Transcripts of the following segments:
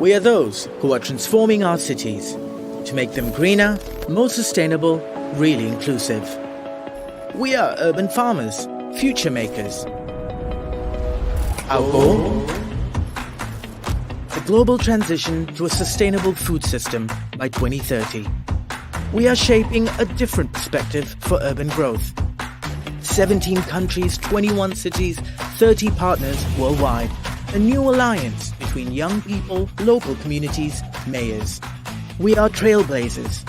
We are those who are transforming our cities to make them greener, more sustainable, really inclusive. We are urban farmers, future makers. Our goal? The global transition to a sustainable food system by 2030. We are shaping a different perspective for urban growth. 17 countries, 21 cities, 30 partners worldwide. A new alliance between young people, local communities, mayors. We are trailblazers.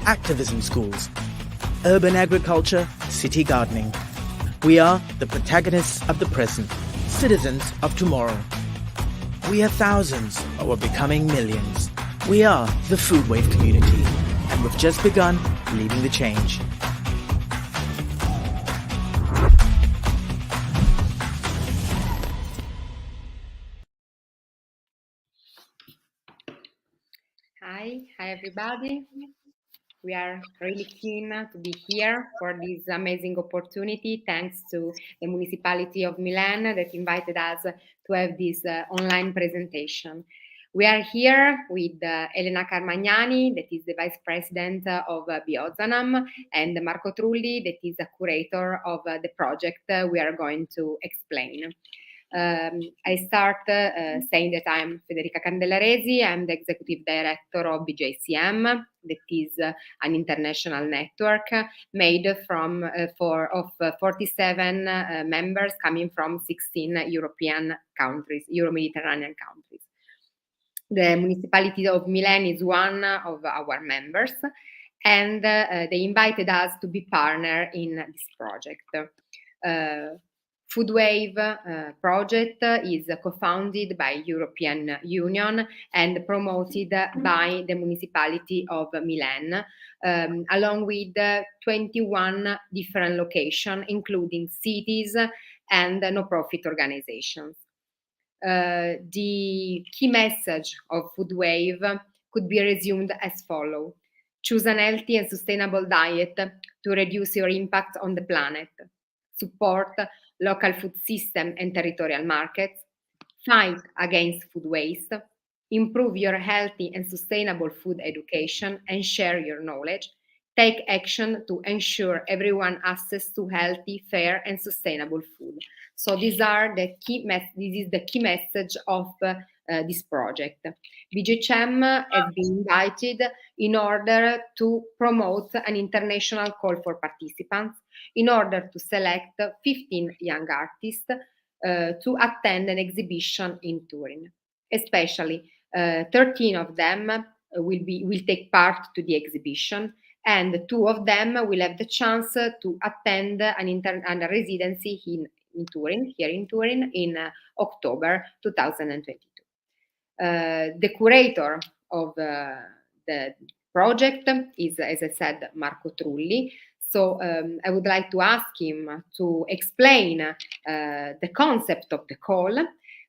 Activism schools. Urban agriculture, city gardening. We are the protagonists of the present, citizens of tomorrow. We are thousands, but we're becoming millions. We are the food wave community, and we've just begun leading the change. Hi everybody. We are really keen to be here for this amazing opportunity, thanks to the municipality of Milan that invited us to have this online presentation. We are here with Elena Carmagnani, that is the Vice President of BJCEM, and Marco Trulli, that is a curator of the project we are going to explain. I start saying that I'm Federica Candelaresi. I'm the Executive Director of BJCEM, that is an international network made from 47 members coming from 16 European countries, Euro-Mediterranean countries. The municipality of Milan is one of our members, and they invited us to be partner in this project. Food Wave project is co-founded by European Union and promoted by the municipality of Milan, along with 21 different locations, including cities and no-profit organizations. The key message of Food Wave could be resumed as follows. Choose an healthy and sustainable diet to reduce your impact on the planet. Support local food system and territorial markets, fight against food waste, improve your healthy and sustainable food education and share your knowledge, take action to ensure everyone access to healthy, fair and sustainable food. So these are the key this is the key message of this project. BJCEM has been invited in order to promote an international call for participants in order to select 15 young artists to attend an exhibition in Turin. Especially 13 of them will take part to the exhibition, and 2 of them will have the chance to attend a residency in Turin, here in Turin, in October 2022. The curator of the project is, as I said, Marco Trulli. So I would like to ask him to explain the concept of the call.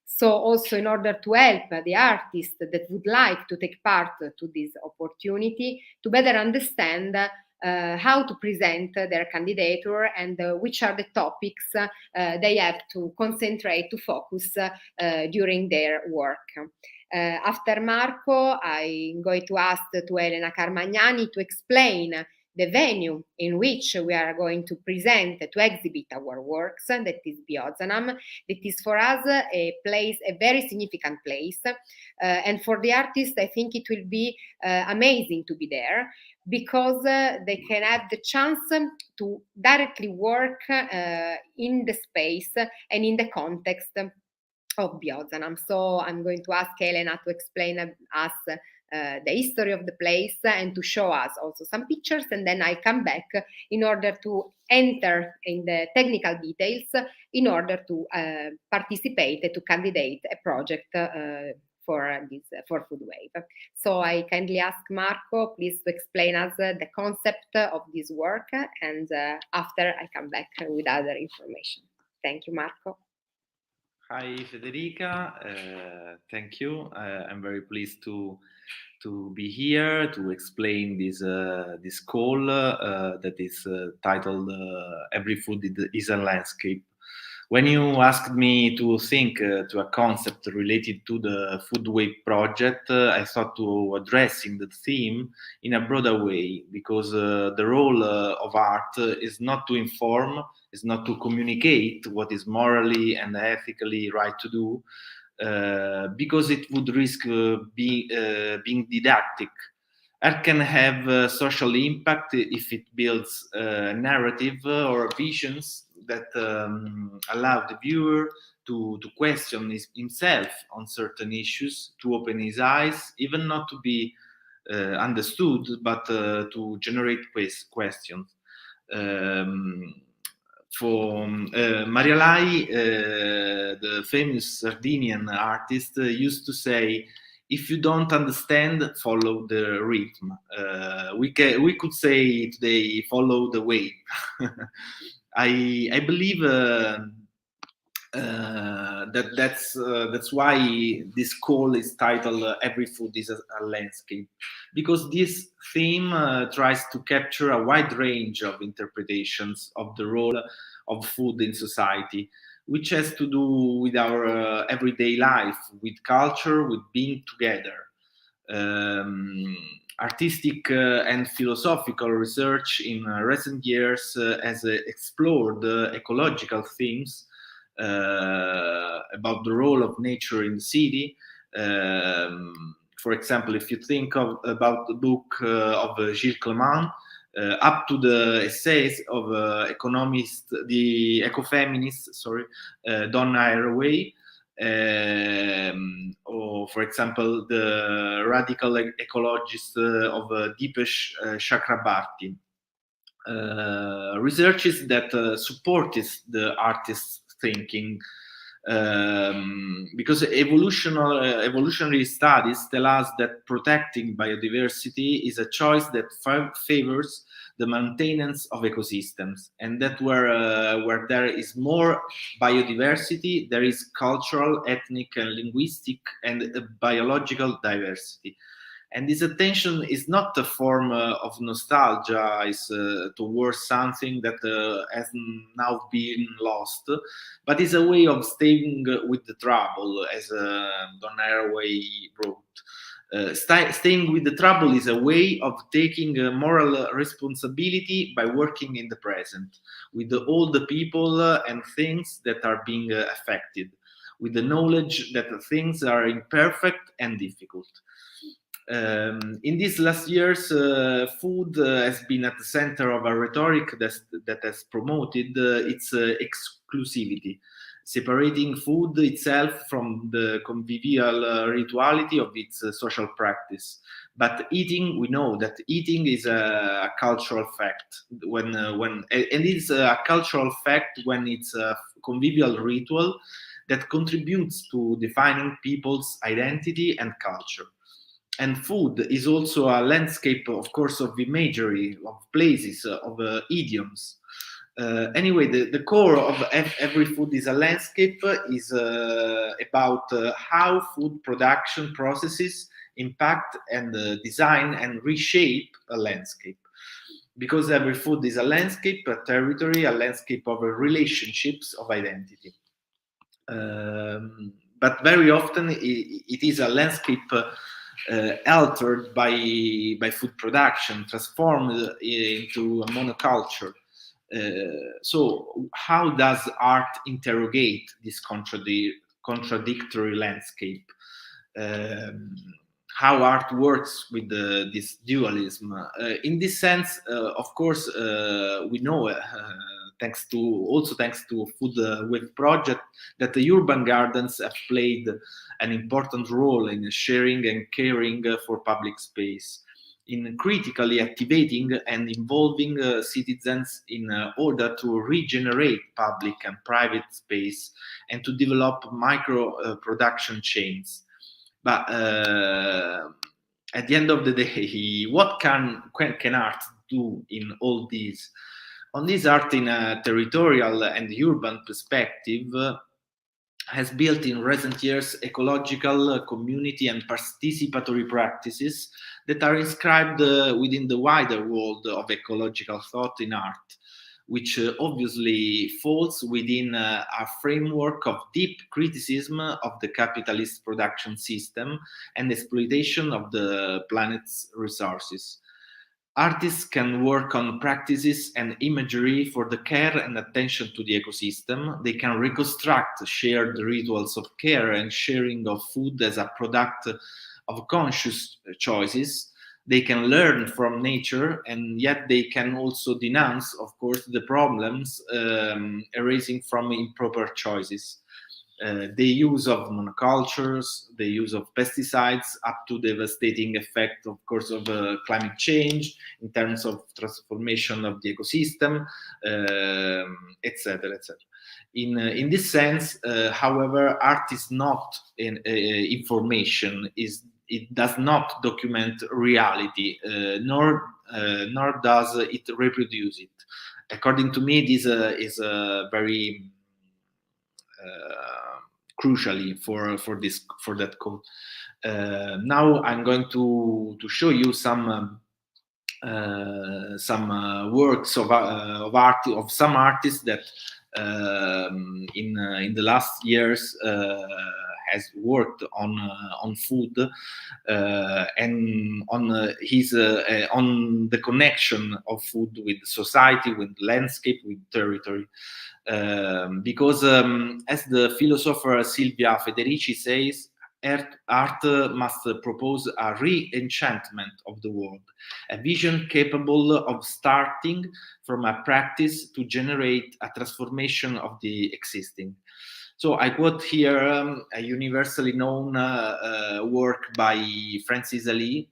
So also in order to help the artists that would like to take part to this opportunity to better understand how to present their candidature and which are the topics they have to concentrate, to focus during their work. After Marco, I'm going to ask to Elena Carmagnani to explain the venue in which we are going to present, to exhibit our works, that is BJCEM. That is for us a very significant place. And for the artists, I think it will be amazing to be there, because they can have the chance to directly work in the space and in the context of BJCEM. So I'm going to ask Elena to explain us the history of the place and to show us also some pictures, and then I come back in order to enter in the technical details in order to participate, to candidate a project for Food Wave. So I kindly ask Marco, please, to explain us the concept of this work, and after I come back with other information. Thank you, Marco. Hi, Federica. Thank you. I'm very pleased to be here to explain this call that is titled "Every Food is a Landscape," When you asked me to think to a concept related to the food wave project, I thought to addressing the theme in a broader way, because the role of art is not to inform, is not to communicate what is morally and ethically right to do, because it would risk being didactic. Art can have social impact if it builds narrative or visions that allow the viewer to question himself on certain issues, to open his eyes, even not to be understood, but to generate questions. Um, for Maria Lai, the famous Sardinian artist, used to say, "If you don't understand, follow the rhythm." We could say today, follow the wave. I believe that's why this call is titled "Every Food is a Landscape," because this theme tries to capture a wide range of interpretations of the role of food in society, which has to do with our everyday life, with culture, with being together. Um, Artistic and philosophical research in recent years has explored ecological themes about the role of nature in the city. For example, if you think about the book of Gilles Clement, up to the essays of the ecofeminist, Donna Haraway, or for example, the radical ecologist of Deepesh Chakrabarti. Researches that supported the artist's thinking, because evolutionary studies tell us that protecting biodiversity is a choice that favors the maintenance of ecosystems, and that where there is more biodiversity, there is cultural, ethnic, and linguistic and biological diversity. And this attention is not a form of nostalgia towards something that has now been lost, but is a way of staying with the trouble, as Donna Haraway wrote. Staying with the trouble is a way of taking moral responsibility by working in the present, with all the people and things that are being affected, with the knowledge that things are imperfect and difficult. In these last years, food has been at the center of a rhetoric that has promoted its exclusivity, separating food itself from the convivial rituality of its social practice. But eating, we know that eating is a cultural fact. And it's a cultural fact when it's a convivial ritual that contributes to defining people's identity and culture. And food is also a landscape, of course, of imagery, of places, of idioms. Anyway, the core of Every Food is a Landscape is about how food production processes impact and design and reshape a landscape. Because every food is a landscape, a territory, a landscape of relationships, of identity. But very often it is a landscape altered by food production, transformed into a monoculture. So how does art interrogate this contradictory landscape? How art works with this dualism? In this sense, of course, we know, thanks to Food Wave Project, that the urban gardens have played an important role in sharing and caring for public space, in critically activating and involving citizens in order to regenerate public and private space and to develop micro production chains. But at the end of the day, what can art do in all this? On this, art in a territorial and urban perspective has built in recent years ecological, community and participatory practices that are inscribed within the wider world of ecological thought in art, which obviously falls within a framework of deep criticism of the capitalist production system and exploitation of the planet's resources. Artists can work on practices and imagery for the care and attention to the ecosystem. They can reconstruct shared rituals of care and sharing of food as a product of conscious choices. They can learn from nature, and yet they can also denounce, of course, the problems arising from improper choices. The use of monocultures, the use of pesticides, up to devastating effect, of course, of climate change in terms of transformation of the ecosystem, etc., etc. In this sense, however, art is not information. It does not document reality, nor does it reproduce it. According to me, this is very crucially for that code. Now I'm going to show you some works of art of some artists that in the last years has worked on food and on his on the connection of food with society, with landscape, with territory. Because as the philosopher Silvia Federici says, art must propose a re-enchantment of the world, a vision capable of starting from a practice to generate a transformation of the existing. So I quote here a universally known work by Francis Ali.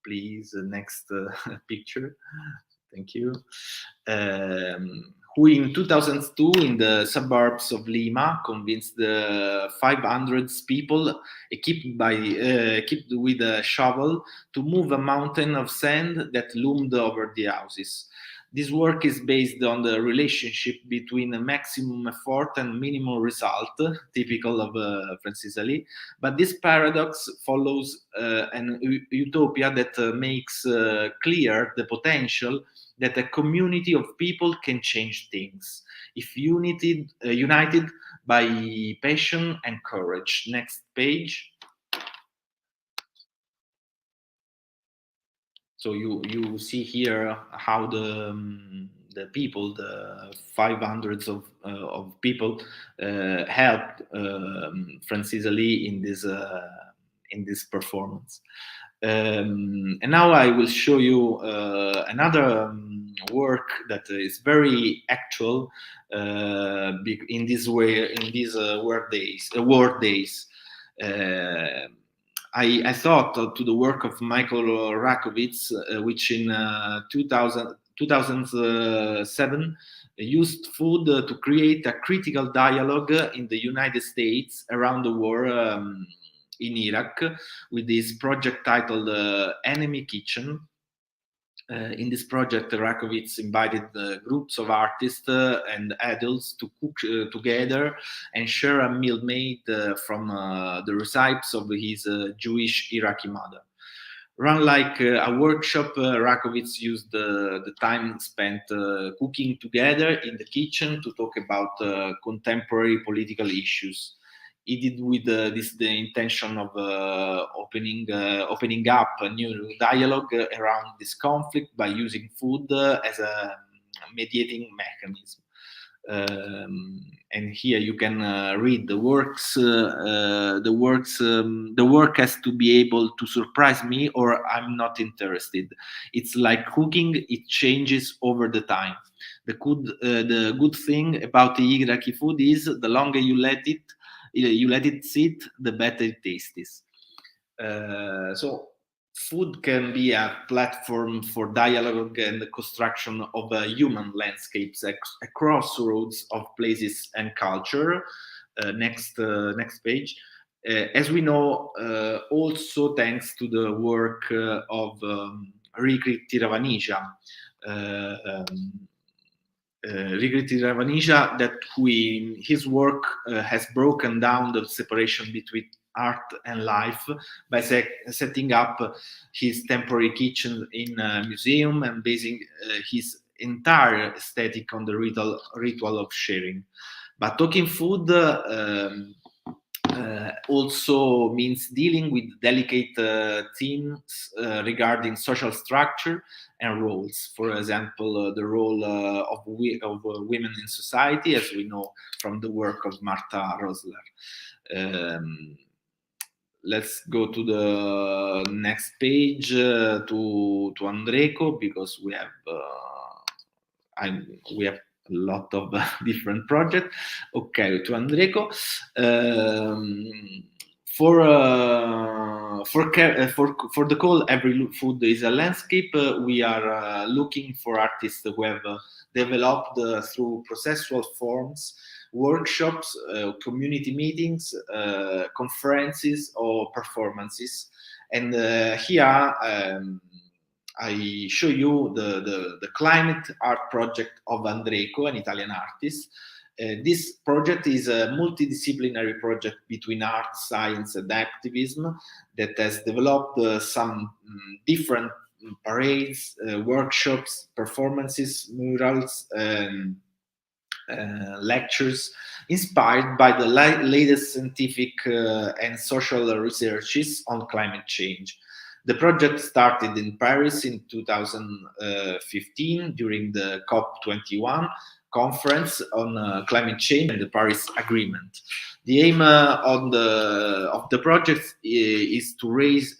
Please, next picture. Thank you. Who in 2002, in the suburbs of Lima, convinced the 500 people equipped with a shovel to move a mountain of sand that loomed over the houses. This work is based on the relationship between a maximum effort and minimal result, typical of Francis Ali. But this paradox follows an utopia that makes clear the potential that a community of people can change things if united by passion and courage. Next page. So you see here how the people, the 500s of people, helped Francis Ali in this performance. And now I will show you another work that is very actual in this way, in these work days. I thought to the work of Michael Rakowitz, which in 2007 used food to create a critical dialogue in the United States around the war in Iraq, with this project titled Enemy Kitchen. In this project, Rakowitz invited groups of artists and adults to cook together and share a meal made from the recipes of his Jewish Iraqi mother. Run like a workshop, Rakowitz used the time spent cooking together in the kitchen to talk about contemporary political issues. He did with the intention of opening up a new dialogue around this conflict by using food as a mediating mechanism. And here you can read the works. The work has to be able to surprise me, or I'm not interested. It's like cooking; it changes over the time. The good thing about the Iraqi food is the longer you let it sit, the better it tastes. So food can be a platform for dialogue and the construction of human landscapes, a crossroads of places and culture. Next page. As we know, also thanks to the work of Rikrit Tiravanija, that who in his work has broken down the separation between art and life by setting up his temporary kitchen in a museum and basing his entire aesthetic on the ritual of sharing. But talking food also means dealing with delicate themes regarding social structure and roles. For example, the role of women in society, as we know from the work of Martha Rosler. Let's go to the next page to Andreko, because we have a lot of different projects. Okay, to Andreko. For the call "Every Food is a Landscape," we are looking for artists who have developed through processual forms, workshops, community meetings, conferences, or performances. And here I show you the climate art project of Andreko, an Italian artist. This project is a multidisciplinary project between art, science, and activism that has developed some different parades, workshops, performances, murals, lectures inspired by the latest scientific and social researches on climate change. The project started in Paris in 2015 during the COP21 conference on climate change and the Paris Agreement. The aim of the project is to raise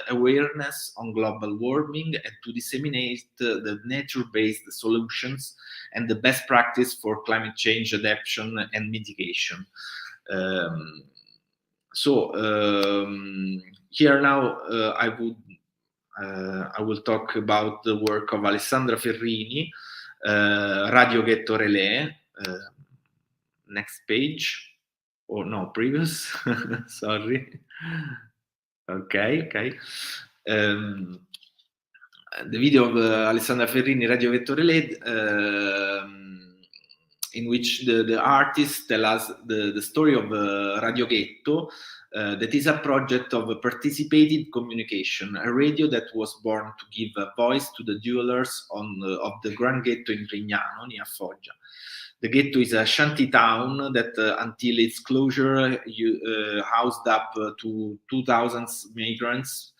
awareness on global warming and to disseminate the nature-based solutions and the best practice for climate change adaptation and mitigation. Here now I will talk about the work of Alessandra Ferrini, Radio Ghetto Relais. Next page. Oh no, previous. Sorry. Okay. The video of Alessandra Ferrini, Radio Ghetto Relais, in which the artists tell us the story of Radio Ghetto. That is a project of participated communication, a radio that was born to give a voice to the dwellers of the Grand Ghetto in Rignano, near Foggia. The ghetto is a shanty town that, until its closure, housed up to 2,000 migrants,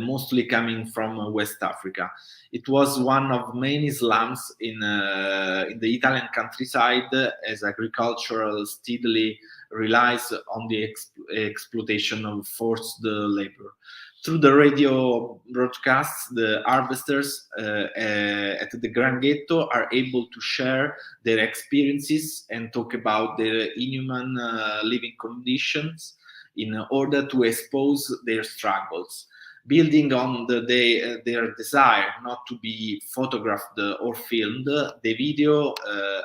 mostly coming from West Africa. It was one of many slums in the Italian countryside, as agriculture steadily relies on the exploitation of forced labor. Through the radio broadcasts, the harvesters at the Grand Ghetto are able to share their experiences and talk about their inhuman living conditions in order to expose their struggles. Building on their desire not to be photographed or filmed, the video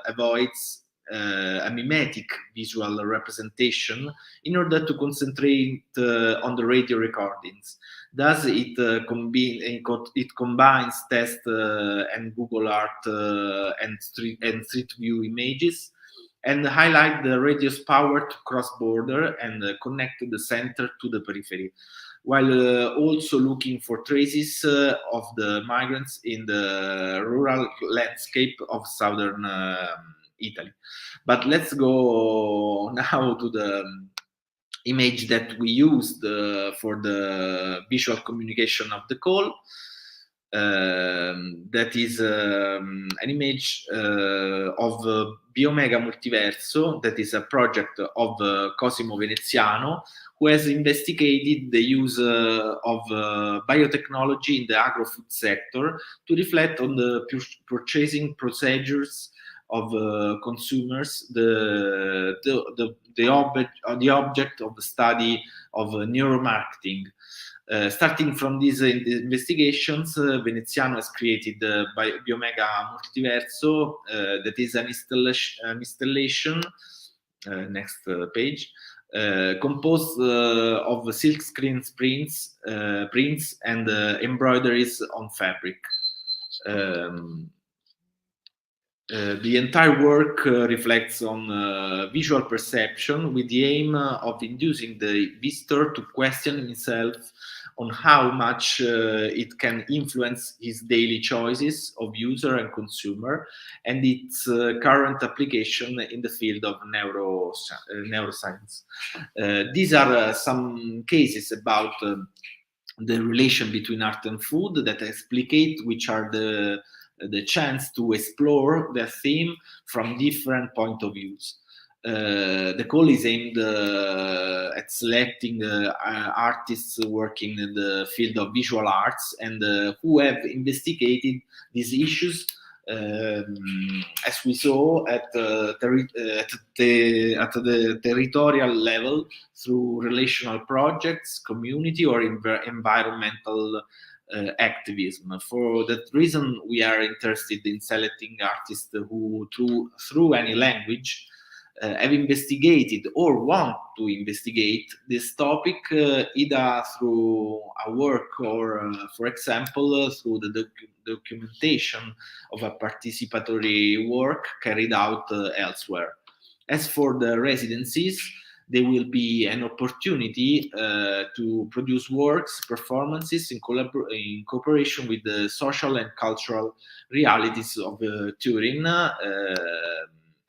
avoids a mimetic visual representation in order to concentrate on the radio recordings. Thus, it combines test and Google Art and Street View images, and highlight the radio's power to cross border and connect the center to the periphery, while also looking for traces of the migrants in the rural landscape of southern Italy. But let's go now to the image that we used for the visual communication of the call. That is an image of Biomega Multiverso, that is a project of Cosimo Veneziano, who has investigated the use of biotechnology in the agro-food sector to reflect on the purchasing procedures of consumers, the object of the study of neuromarketing. Starting from these investigations, Veneziano has created Biomega Multiverso, that is an installation, next page, composed of silkscreen prints and embroideries on fabric. The entire work reflects on visual perception, with the aim of inducing the visitor to question himself on how much it can influence his daily choices of user and consumer, and its current application in the field of neuroscience. These are some cases about the relation between art and food that explicate which are the chance to explore the theme from different point of views. The call is aimed at selecting artists working in the field of visual arts and who have investigated these issues, as we saw at the territorial level through relational projects, community, or environmental activism. For that reason, we are interested in selecting artists who, through any language, have investigated or want to investigate this topic, either through a work or, for example, through the documentation of a participatory work carried out elsewhere. As for the residencies, there will be an opportunity to produce works, performances in cooperation with the social and cultural realities of Turin,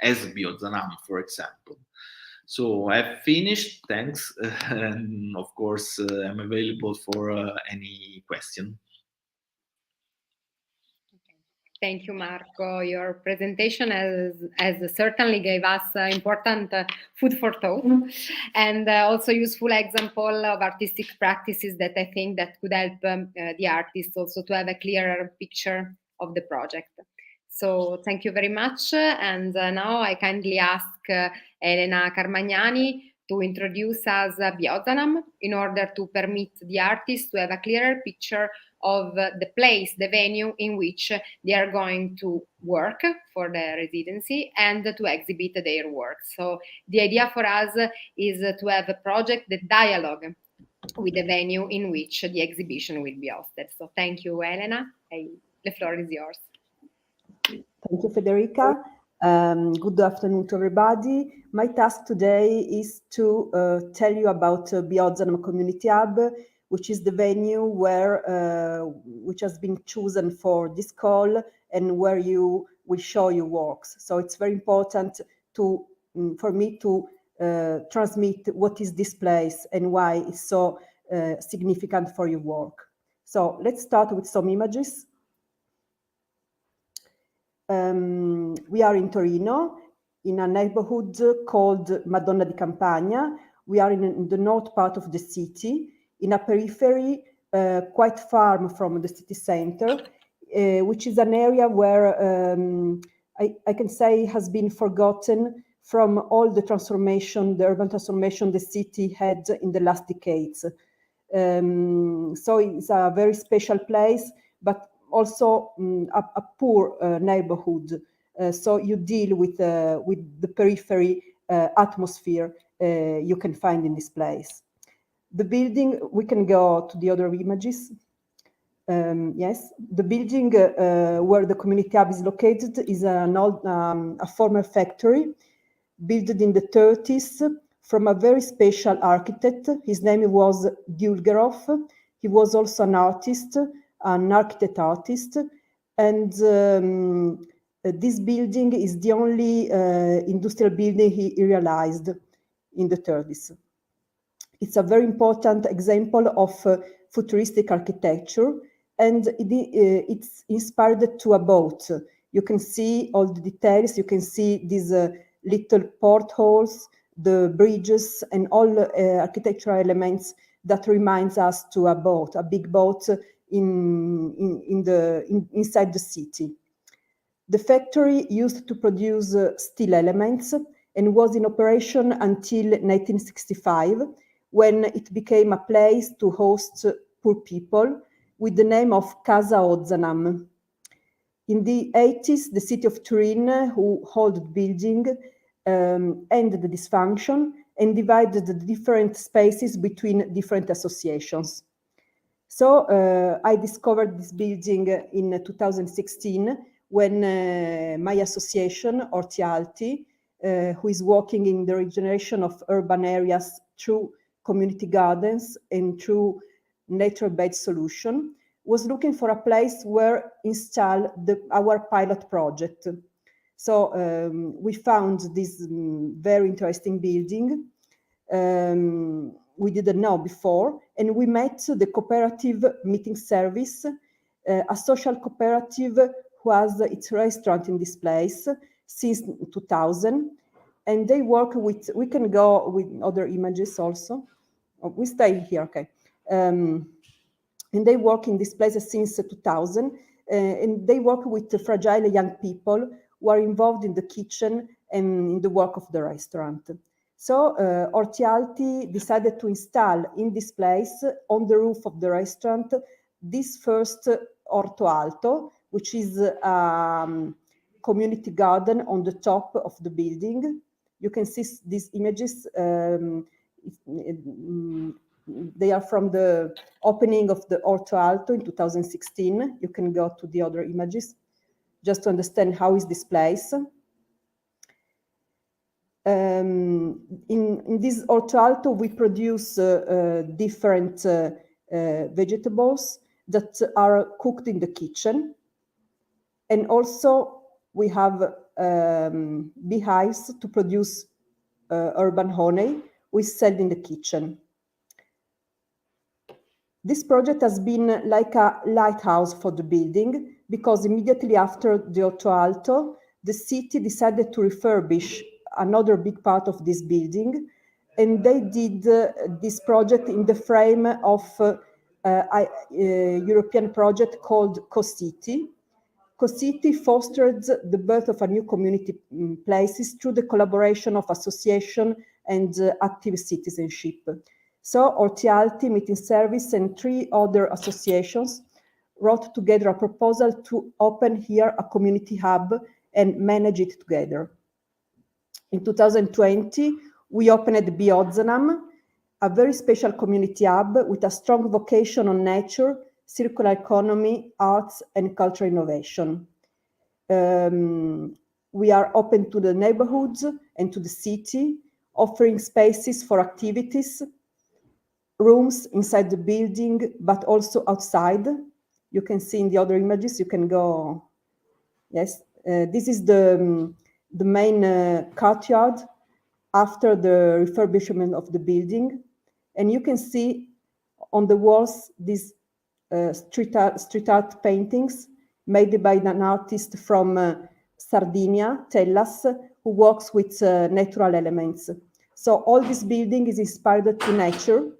as BJCEM, for example. So I've finished. Thanks, and of course I'm available for any question. Thank you, Marco. Your presentation has certainly gave us important food for thought and also useful example of artistic practices that I think that could help the artists also to have a clearer picture of the project. So thank you very much. And now I kindly ask Elena Carmagnani to introduce us BJCEM in order to permit the artists to have a clearer picture of the place, the venue in which they are going to work for the residency and to exhibit their work. So the idea for us is to have a project that dialogue with the venue in which the exhibition will be hosted. So thank you, Elena. The floor is yours. Thank you, Federica. Good afternoon to everybody. My task today is to tell you about BJCEM Community Hub, which is the venue where which has been chosen for this call and where you will show your works. So it's very important to for me to transmit what is this place and why it's so significant for your work. So let's start with some images. We are in Torino, in a neighborhood called Madonna di Campagna. We are in the north part of the city, in a periphery quite far from the city center, which is an area where I can say has been forgotten from all the transformation, the urban transformation the city had in the last decades. So it's a very special place, but also a poor neighborhood. So you deal with the periphery atmosphere you can find in this place. The building, we can go to the other images. Yes, the building where the community hub is located is an old, a former factory built in the 30s from a very special architect. His name was Gulgerov. He was also an artist, an architect-artist, and this building is the only industrial building he realized in the 30s. It's a very important example of futuristic architecture, and it's inspired to a boat. You can see all the details, you can see these little portholes, the bridges, and all architectural elements that reminds us to a boat, a big boat inside the city. The factory used to produce steel elements and was in operation until 1965, when it became a place to host poor people with the name of Casa BJCEM. In the 80s, the city of Turin, who held the building, ended the dysfunction and divided the different spaces between different associations. So I discovered this building in 2016 when my association, Orti Alti, who is working in the regeneration of urban areas through community gardens and through nature-based solution, was looking for a place where install our pilot project. So we found this very interesting building we didn't know before, and we met the cooperative meeting service, a social cooperative who has its restaurant in this place since 2000, and they work with, we can go with other images also. Oh, we stay here, okay. And they work in this place since 2000, and they work with fragile young people who are involved in the kitchen and in the work of the restaurant. So Ortialti decided to install in this place, on the roof of the restaurant, this first Orto Alto, which is a community garden on the top of the building. You can see these images. They are from the opening of the Orto Alto in 2016. You can go to the other images just to understand how is this place. In this Orto Alto, we produce different vegetables that are cooked in the kitchen. And also we have beehives to produce urban honey we sell in the kitchen. This project has been like a lighthouse for the building, because immediately after the Orto Alto, the city decided to refurbish another big part of this building, and they did this project in the frame of a European project called Co-City. Co-City fostered the birth of a new community places through the collaboration of association and active citizenship. So Ortialti Meeting Service and 3 other associations wrote together a proposal to open here a community hub and manage it together. In 2020, we opened BJCEM, a very special community hub with a strong vocation on nature, circular economy, arts, and cultural innovation. We are open to the neighborhoods and to the city, offering spaces for activities, rooms inside the building, but also outside. You can see in the other images, you can go, yes. This is the main courtyard after the refurbishment of the building. And you can see on the walls these street art paintings made by an artist from Sardinia, Tellas, who works with natural elements. So all this building is inspired to nature.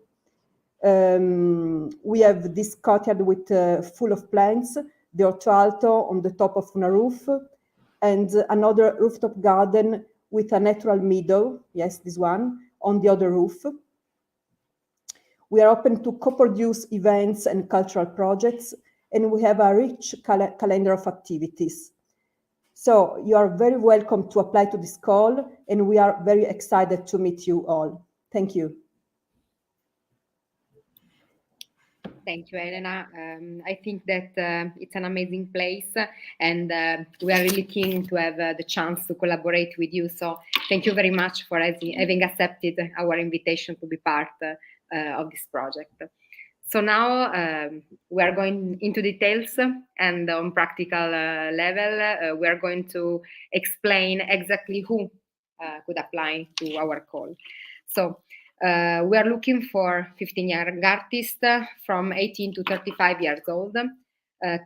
We have this courtyard with full of plants, the Orto Alto on the top of a roof, and another rooftop garden with a natural meadow, yes, this one, on the other roof. We are open to co-produce events and cultural projects, and we have a rich calendar of activities. So you are very welcome to apply to this call, and we are very excited to meet you all. Thank you. Thank you, Elena. I think that it's an amazing place, and we are really keen to have the chance to collaborate with you. So thank you very much for having accepted our invitation to be part of this project. So now we are going into details, and on practical level, we are going to explain exactly who could apply to our call. So we are looking for 15-year artists from 18 to 35 years old,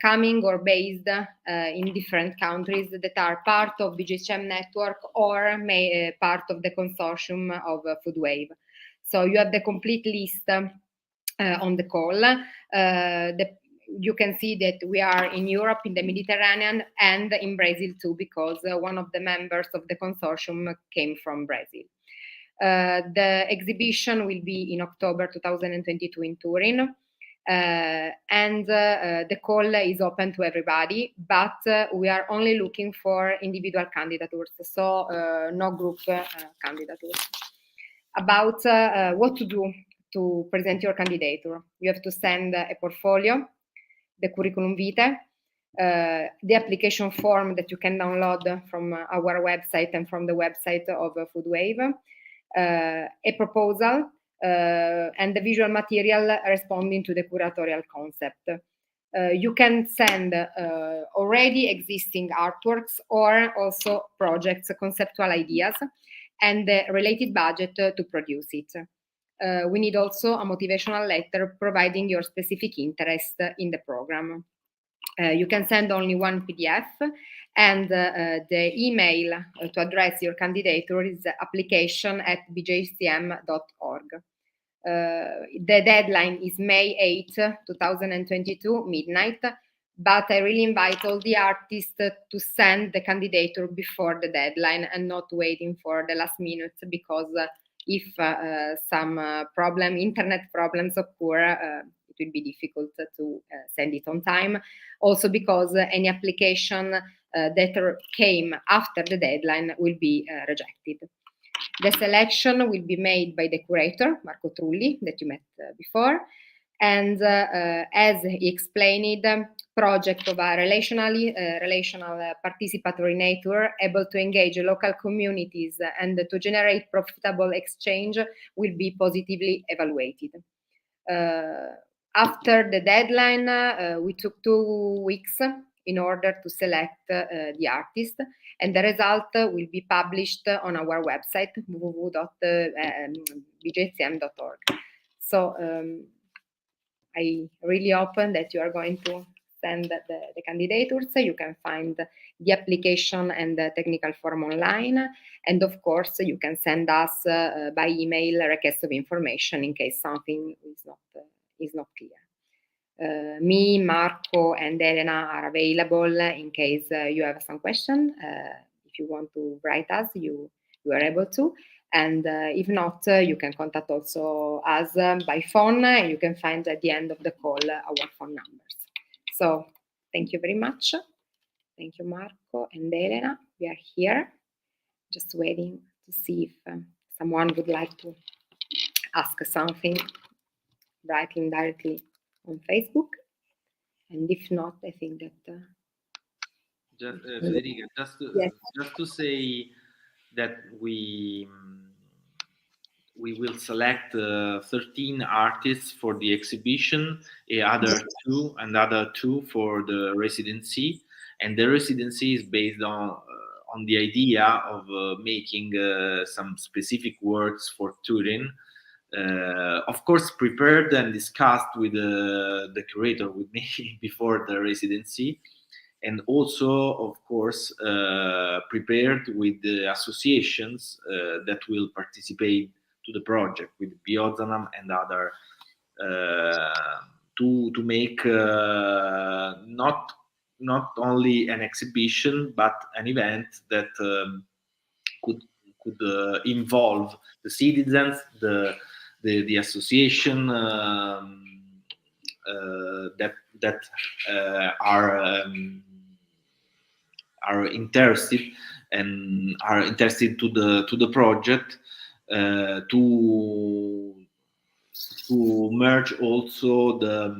coming or based in different countries that are part of BJCEM network or part of the consortium of Foodwave. So you have the complete list on the call. You can see that we are in Europe, in the Mediterranean, and in Brazil too, because one of the members of the consortium came from Brazil. The exhibition will be in October 2022 in Turin, and the call is open to everybody, but we are only looking for individual candidatures, so no group candidatures. About what to do to present your candidature. You have to send a portfolio, the curriculum vitae, the application form that you can download from our website and from the website of Foodwave, a proposal and the visual material responding to the curatorial concept. You can send already existing artworks or also projects, conceptual ideas, and the related budget to produce it. We need also a motivational letter providing your specific interest in the program. You can send only one PDF, and the email to address your candidature is application@bjcem.org. The deadline is May 8, 2022, midnight, but I really invite all the artists to send the candidature before the deadline and not waiting for the last minute, because if some internet problems occur, it will be difficult to send it on time. Also because any application that came after the deadline will be rejected. The selection will be made by the curator, Marco Trulli, that you met before. And as he explained, project of a relational participatory nature able to engage local communities and to generate profitable exchange will be positively evaluated. After the deadline, we took 2 weeks in order to select the artist, and the result will be published on our website, www.bjcem.org. So I really hope that you are going to send the candidatures. You can find the application and the technical form online, and of course you can send us by email a request of information in case something is not clear. Me, Marco, and Elena are available in case you have some question. If you want to write us, you are able to. And if not, you can contact also us by phone. You can find at the end of the call our phone numbers. So thank you very much. Thank you, Marco and Elena. We are here just waiting to see if someone would like to ask something, writing directly on Facebook. And if not, I think that Federica, just to say that we will select 13 artists for the exhibition, other two for the residency, and the residency is based on the idea of making some specific works for Turin. Of course, prepared and discussed with the curator, with me before the residency, and also, of course, prepared with the associations that will participate to the project, with BJCEM and other, to make not only an exhibition but an event that could involve the citizens, the association that are interested to the project, to merge also the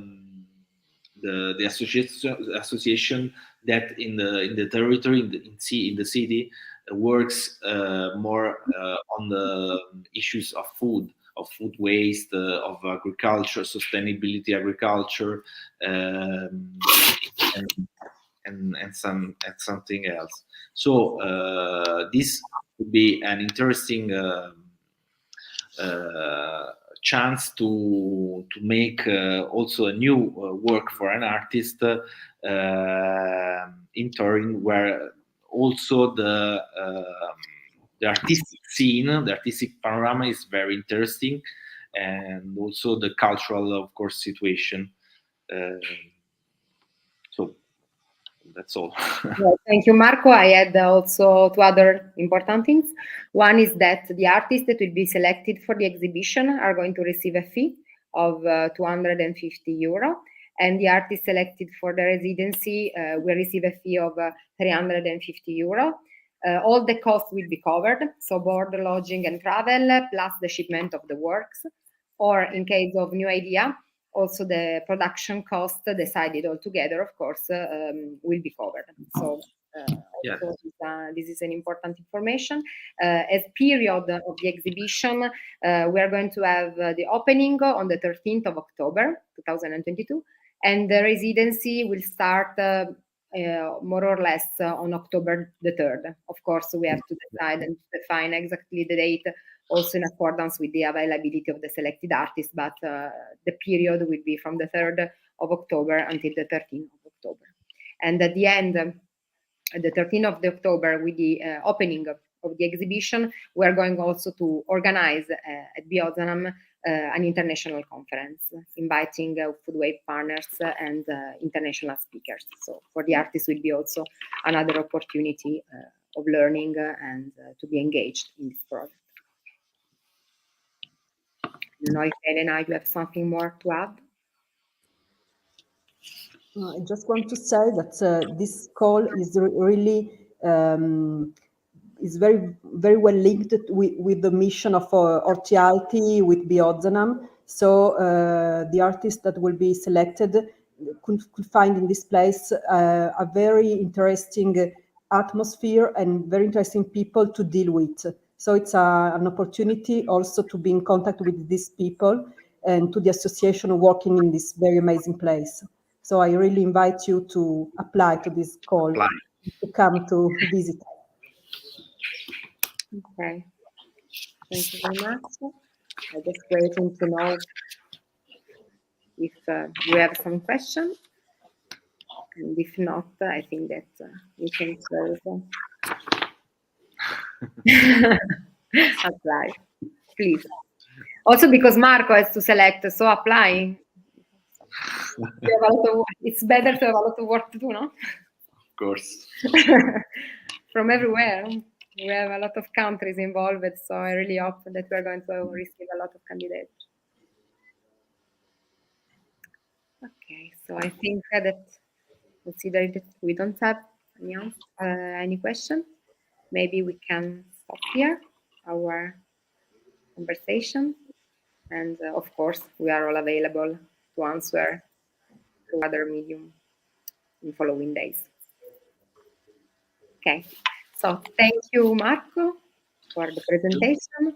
association that in the territory in the city works more on the issues of food waste, of agriculture, sustainability agriculture, and something else. So this would be an interesting chance to make also a new work for an artist in Turin, where also the artistic scene, the artistic panorama is very interesting, and also the cultural, of course, situation. So that's all. Well, thank you, Marco. I had also 2 other important things. One is that the artists that will be selected for the exhibition are going to receive a fee of 250 euro, and the artists selected for the residency will receive a fee of 350 euro. All the costs will be covered, so board, lodging, and travel, plus the shipment of the works, or in case of new idea, also the production cost decided altogether, of course, will be covered. So Yes. So this is an important information. As period of the exhibition, we are going to have the opening on the 13th of October 2022, and the residency will start more or less on October the 3rd. Of course, we have to decide and define exactly the date, also in accordance with the availability of the selected artists, but the period will be from the 3rd of October until the 13th of October. And at the end, the 13th of October, with the opening of the exhibition, we are going also to organize at BJCEM an international conference, inviting Foodwave partners and international speakers. So for the artists will be also another opportunity of learning and to be engaged in this project. I don't know if Elena, you have something more to add? I just want to say that this call is really is very well linked with the mission of Ortialti with BJCEM. So the artists that will be selected could find in this place a very interesting atmosphere and very interesting people to deal with. So it's an opportunity also to be in contact with these people and to the association working in this very amazing place. So I really invite you to apply to this call, to come to visit. Okay. Thank you very much. I'm just waiting to know if you have some questions. And if not, I think that we can close. Apply, please. Also because Marco has to select, so apply. It's better to have a lot of work to do, no? Of course. From everywhere. We have a lot of countries involved, so I really hope that we're going to receive a lot of candidates. Okay, so I think that considering that we don't have any question, maybe we can stop here our conversation. And of course, we are all available to answer through other medium in following days. Okay, so thank you, Marco, for the presentation.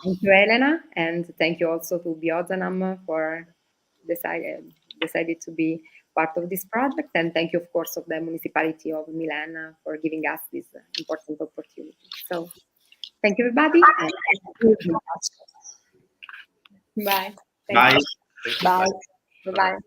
Thank you, Elena, and thank you also to BJCEM for decided to be part of this project. And thank you, of course, of the municipality of Milan for giving us this important opportunity. So thank you, everybody. And we'll be in touch. Bye. Bye. Bye. Bye-bye.